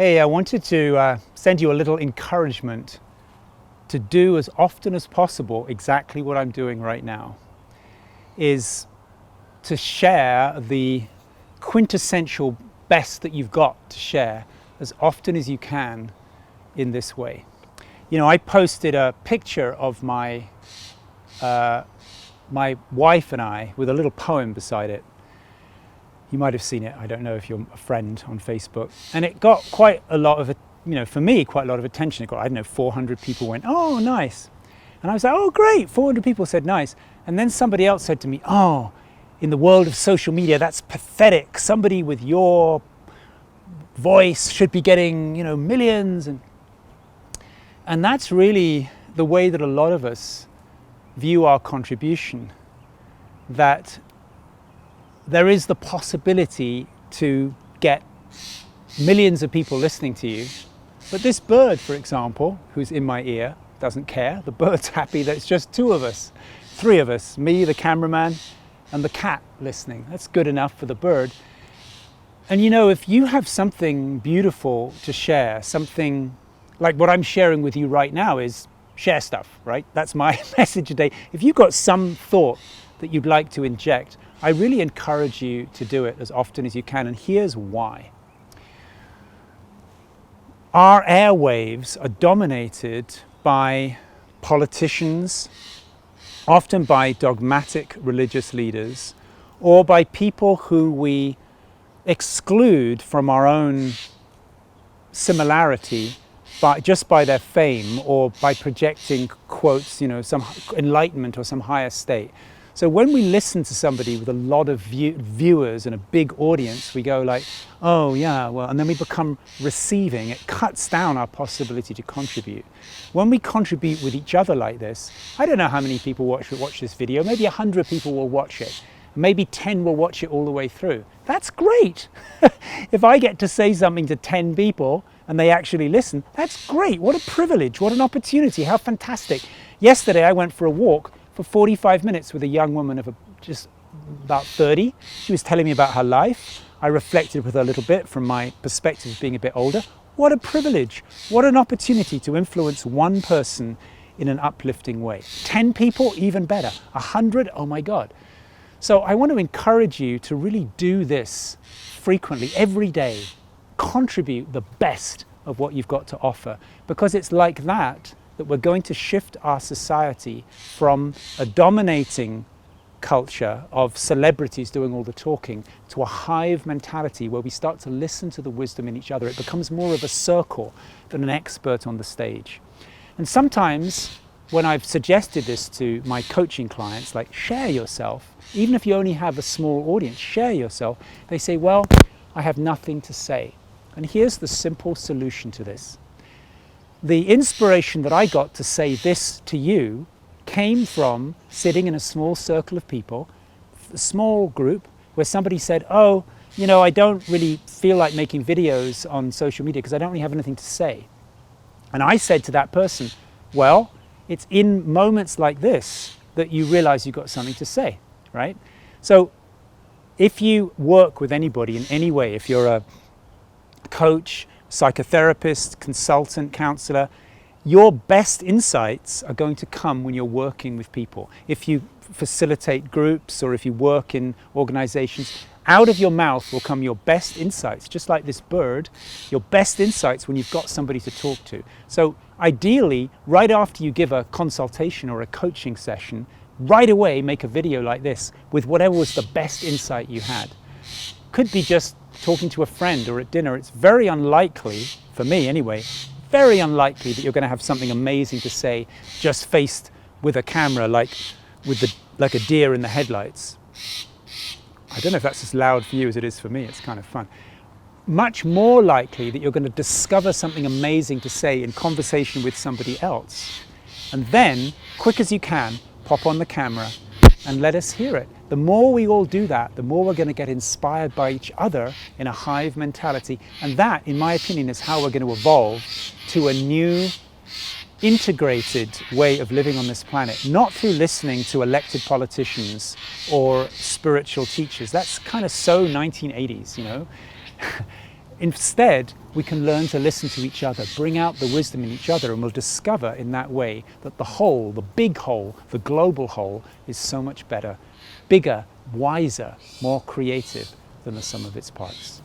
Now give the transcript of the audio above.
Hey, I wanted to send you a little encouragement to do as often as possible exactly what I'm doing right now, is to share the quintessential best that you've got to share as often as you can in this way. You know, I posted a picture of my wife and I with a little poem beside it. You might have seen it. I don't know if you're a friend on Facebook. And it got quite a lot of, for me, quite a lot of attention. It got, 400 people went, oh, nice. And I was like, oh, great. 400 people said nice. And then somebody else said to me, oh, in the world of social media, that's pathetic. Somebody with your voice should be getting, millions. And that's really the way that a lot of us view our contribution, that there is the possibility to get millions of people listening to you. But this bird, for example, who's in my ear, doesn't care. The bird's happy that it's just two of us, three of us, me, the cameraman, and the cat listening. That's good enough for the bird. And if you have something beautiful to share, something like what I'm sharing with you right now is share stuff, right? That's my message today. If you've got some thought that you'd like to inject, I really encourage you to do it as often as you can, and here's why. Our airwaves are dominated by politicians, often by dogmatic religious leaders, or by people who we exclude from our own similarity just by their fame or by projecting quotes, some enlightenment or some higher state. So when we listen to somebody with a lot of viewers and a big audience, we go like, oh yeah, well, and then we become receiving. It cuts down our possibility to contribute. When we contribute with each other like this, I don't know how many people watch this video. Maybe 100 people will watch it. Maybe 10 will watch it all the way through. That's great. If I get to say something to 10 people and they actually listen, that's great. What a privilege, what an opportunity, how fantastic. Yesterday I went for a walk for 45 minutes with a young woman of just about 30. She was telling me about her life. I reflected with her a little bit from my perspective of being a bit older. What a privilege, what an opportunity to influence one person in an uplifting way. 10 people, even better. 100, oh my God. So I want to encourage you to really do this frequently, every day. Contribute the best of what you've got to offer, because it's like that we're going to shift our society from a dominating culture of celebrities doing all the talking to a hive mentality where we start to listen to the wisdom in each other. It becomes more of a circle than an expert on the stage. And sometimes when I've suggested this to my coaching clients, like share yourself, even if you only have a small audience, share yourself, they say, well, I have nothing to say. And here's the simple solution to this. The inspiration that I got to say this to you came from sitting in a small circle of people, a small group, where somebody said, oh, I don't really feel like making videos on social media because I don't really have anything to say. And I said to that person, well, it's in moments like this that you realize you've got something to say, right? So if you work with anybody in any way, if you're a coach, psychotherapist, consultant, counselor, your best insights are going to come when you're working with people. If you facilitate groups or if you work in organizations, out of your mouth will come your best insights, just like this bird, your best insights when you've got somebody to talk to. So ideally, right after you give a consultation or a coaching session, right away make a video like this with whatever was the best insight you had. Could be just talking to a friend or at dinner. It's very unlikely, for me anyway, very unlikely that you're going to have something amazing to say just faced with a camera like a deer in the headlights. I don't know if that's as loud for you as it is for me. It's kind of fun. Much more likely that you're going to discover something amazing to say in conversation with somebody else. And then, quick as you can, pop on the camera and let us hear it. The more we all do that, the more we're going to get inspired by each other in a hive mentality. And that, in my opinion, is how we're going to evolve to a new, integrated way of living on this planet, not through listening to elected politicians or spiritual teachers. That's kind of so 1980s, Instead, we can learn to listen to each other, bring out the wisdom in each other, and we'll discover in that way that the whole, the big whole, the global whole, is so much better, bigger, wiser, more creative than the sum of its parts.